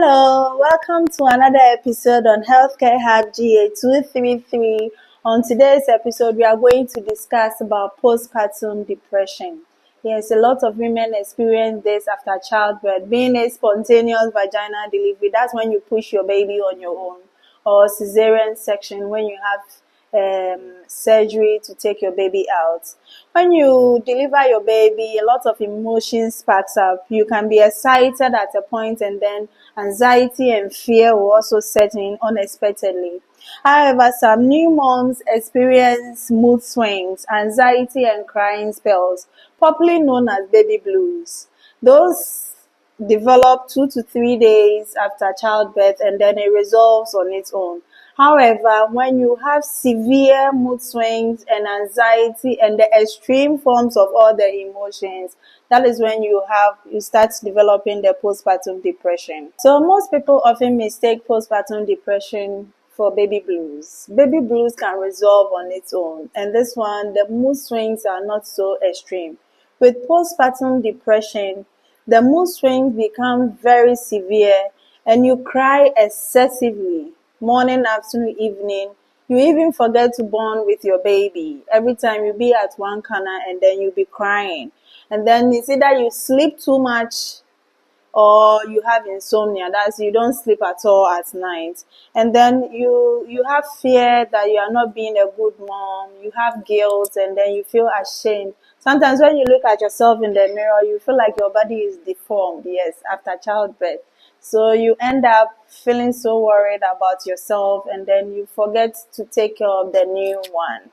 Hello, welcome to another episode on Healthcare Hack GA233. On today's episode, we are going to discuss about postpartum depression. Yes, a lot of women experience this after childbirth, being a spontaneous vaginal delivery. That's when you push your baby on your own, or cesarean section when you have surgery to take your baby out. When you deliver your baby, a lot of emotions sparks up. You can be excited at a point, and then anxiety and fear will also set in unexpectedly. However, some new moms experience mood swings, anxiety and crying spells, popularly known as baby blues. Those develop 2 to 3 days after childbirth, and then it resolves on its own. However, when you have severe mood swings and anxiety and the extreme forms of all the emotions, that is when you start developing the postpartum depression. So most people often mistake postpartum depression for baby blues. Baby blues can resolve on its own, and this one, the mood swings are not so extreme. With postpartum depression, the mood swings become very severe and you cry excessively, morning, afternoon, evening. You even forget to bond with your baby. Every time you be at one corner and then you be crying. And then it's either you sleep too much or you have insomnia. That's you don't sleep at all at night. And then you have fear that you are not being a good mom. You have guilt, and then you feel ashamed. Sometimes when you look at yourself in the mirror, you feel like your body is deformed, yes, after childbirth. So you end up feeling so worried about yourself, and then you forget to take care of the new one.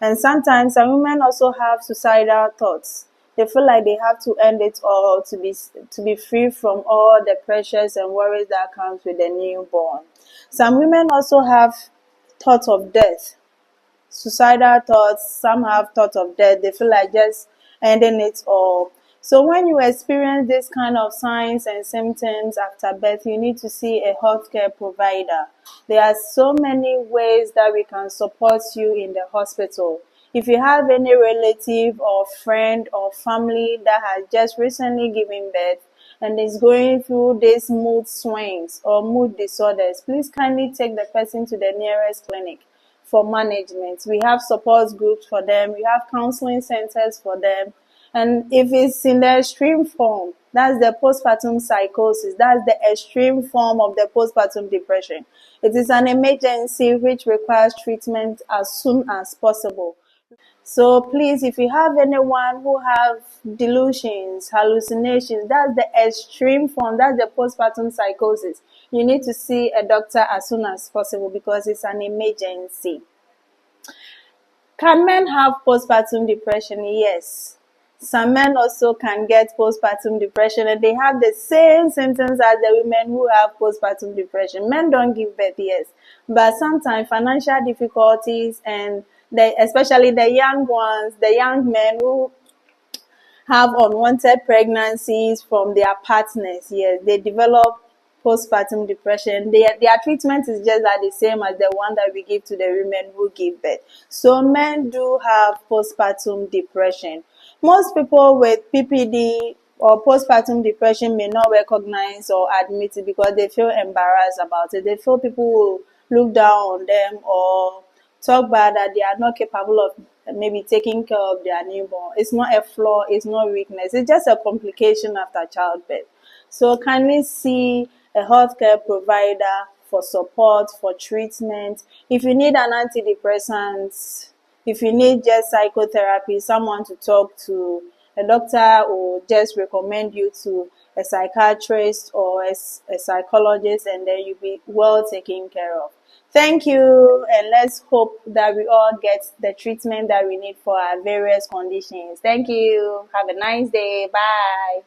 And sometimes some women also have suicidal thoughts. They feel like they have to end it all to be free from all the pressures and worries that comes with the newborn. Some women also have thoughts of death, suicidal thoughts. Some have thoughts of death. They feel like just ending it all. So when you experience this kind of signs and symptoms after birth, you need to see a healthcare provider. There are so many ways that we can support you in the hospital. If you have any relative or friend or family that has just recently given birth and is going through these mood swings or mood disorders, please kindly take the person to the nearest clinic for management. We have support groups for them. We have counseling centers for them. And if it's in the extreme form, that's the postpartum psychosis. That's the extreme form of the postpartum depression. It is an emergency which requires treatment as soon as possible. So please, if you have anyone who have delusions, hallucinations, that's the extreme form, that's the postpartum psychosis. You need to see a doctor as soon as possible because it's an emergency. Can men have postpartum depression? Yes. Some men also can get postpartum depression, and they have the same symptoms as the women who have postpartum depression. Men don't give birth, yes, but sometimes financial difficulties and especially the young ones, the young men who have unwanted pregnancies from their partners, yes, they develop postpartum depression. Their treatment is just like the same as the one that we give to the women who give birth. So men do have postpartum depression. Most people with PPD or postpartum depression may not recognize or admit it because they feel embarrassed about it. They feel people will look down on them or talk bad that they are not capable of maybe taking care of their newborn. It's not a flaw, it's not weakness, it's just a complication after childbirth. So kindly see a healthcare provider for support, for treatment. If you need an antidepressant, if you need just psychotherapy, someone to talk to, a doctor will just recommend you to a psychiatrist or a psychologist, and then you'll be well taken care of. Thank you, and let's hope that we all get the treatment that we need for our various conditions. Thank you. Have a nice day. Bye.